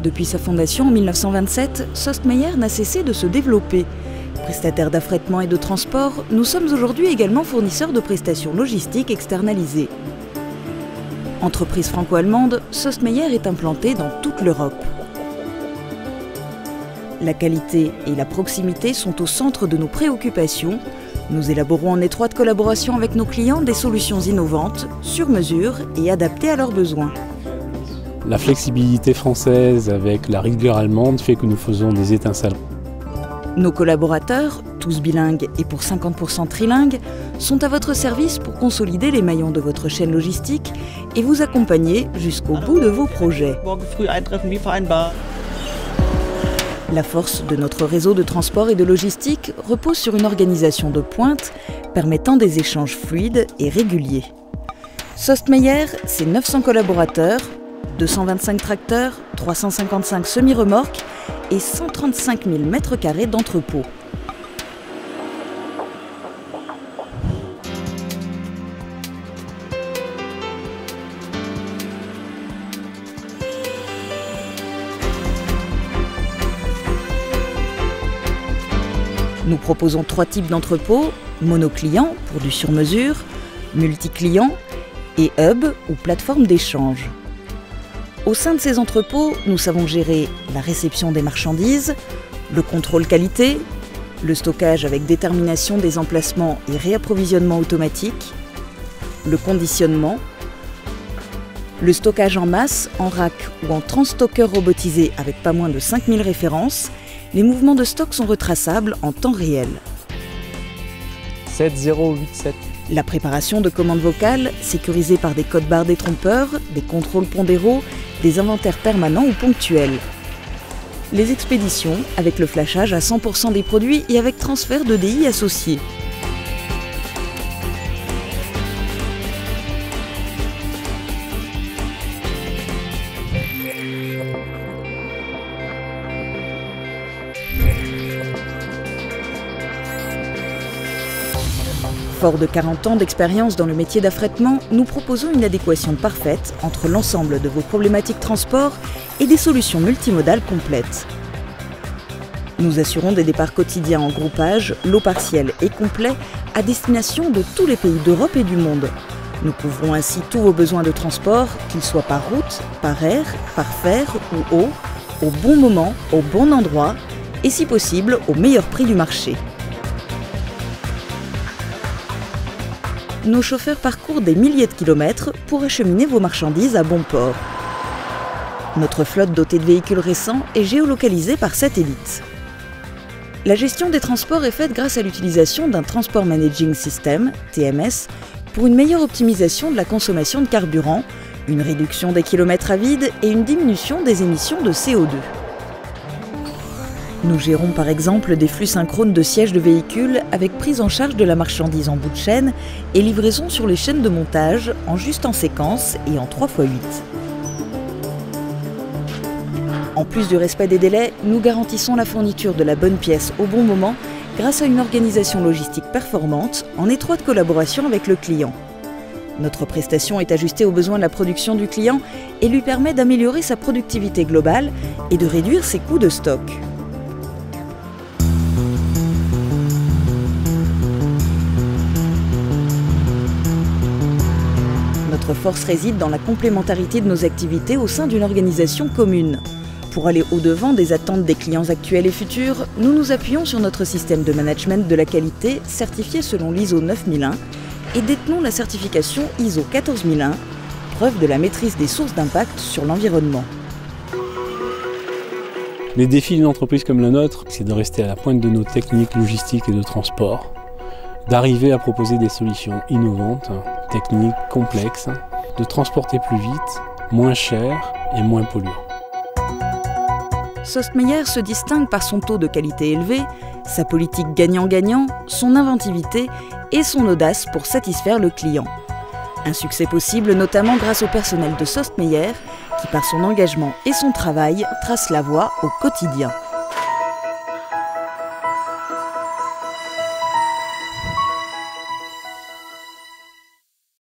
Depuis sa fondation en 1927, Sostmeyer n'a cessé de se développer. Prestataire d'affrètement et de transport, nous sommes aujourd'hui également fournisseurs de prestations logistiques externalisées. Entreprise franco-allemande, Sostmeyer est implantée dans toute l'Europe. La qualité et la proximité sont au centre de nos préoccupations. Nous élaborons en étroite collaboration avec nos clients des solutions innovantes, sur mesure et adaptées à leurs besoins. La flexibilité française avec la rigueur allemande fait que nous faisons des étincelles. Nos collaborateurs, tous bilingues et pour 50% trilingues, sont à votre service pour consolider les maillons de votre chaîne logistique et vous accompagner jusqu'au bout de vos projets. La force de notre réseau de transport et de logistique repose sur une organisation de pointe permettant des échanges fluides et réguliers. Sostmeyer, c'est 900 collaborateurs, 225 tracteurs, 355 semi-remorques et 135 000 m² d'entrepôts. Nous proposons 3 types d'entrepôts, monoclient pour du sur-mesure, multi-client et hub ou plateforme d'échange. Au sein de ces entrepôts, nous savons gérer la réception des marchandises, le contrôle qualité, le stockage avec détermination des emplacements et réapprovisionnement automatique, le conditionnement, le stockage en masse, en rack ou en transstockeur robotisé avec pas moins de 5000 références. Les mouvements de stock sont retraçables en temps réel. 7087. La préparation de commandes vocales, sécurisée par des codes barres détrompeurs, des contrôles pondéraux, des inventaires permanents ou ponctuels. Les expéditions, avec le flashage à 100% des produits et avec transfert d'EDI associé. Fort de 40 ans d'expérience dans le métier d'affrètement, nous proposons une adéquation parfaite entre l'ensemble de vos problématiques transport et des solutions multimodales complètes. Nous assurons des départs quotidiens en groupage, lot partiel et complet à destination de tous les pays d'Europe et du monde. Nous couvrons ainsi tous vos besoins de transport, qu'ils soient par route, par air, par fer ou eau, au bon moment, au bon endroit et si possible au meilleur prix du marché. Nos chauffeurs parcourent des milliers de kilomètres pour acheminer vos marchandises à bon port. Notre flotte dotée de véhicules récents est géolocalisée par satellite. La gestion des transports est faite grâce à l'utilisation d'un Transport Managing System, TMS, pour une meilleure optimisation de la consommation de carburant, une réduction des kilomètres à vide et une diminution des émissions de CO2. Nous gérons par exemple des flux synchrones de sièges de véhicules avec prise en charge de la marchandise en bout de chaîne et livraison sur les chaînes de montage en juste en séquence et en 3x8. En plus du respect des délais, nous garantissons la fourniture de la bonne pièce au bon moment grâce à une organisation logistique performante en étroite collaboration avec le client. Notre prestation est ajustée aux besoins de la production du client et lui permet d'améliorer sa productivité globale et de réduire ses coûts de stock. Notre force réside dans la complémentarité de nos activités au sein d'une organisation commune. Pour aller au-devant des attentes des clients actuels et futurs, nous nous appuyons sur notre système de management de la qualité certifié selon l'ISO 9001 et détenons la certification ISO 14001, preuve de la maîtrise des sources d'impact sur l'environnement. Les défis d'une entreprise comme la nôtre, c'est de rester à la pointe de nos techniques logistiques et de transport, d'arriver à proposer des solutions innovantes, techniques, complexes, de transporter plus vite, moins cher et moins polluant. Sostmeyer se distingue par son taux de qualité élevé, sa politique gagnant-gagnant, son inventivité et son audace pour satisfaire le client. Un succès possible notamment grâce au personnel de Sostmeyer qui, par son engagement et son travail, trace la voie au quotidien.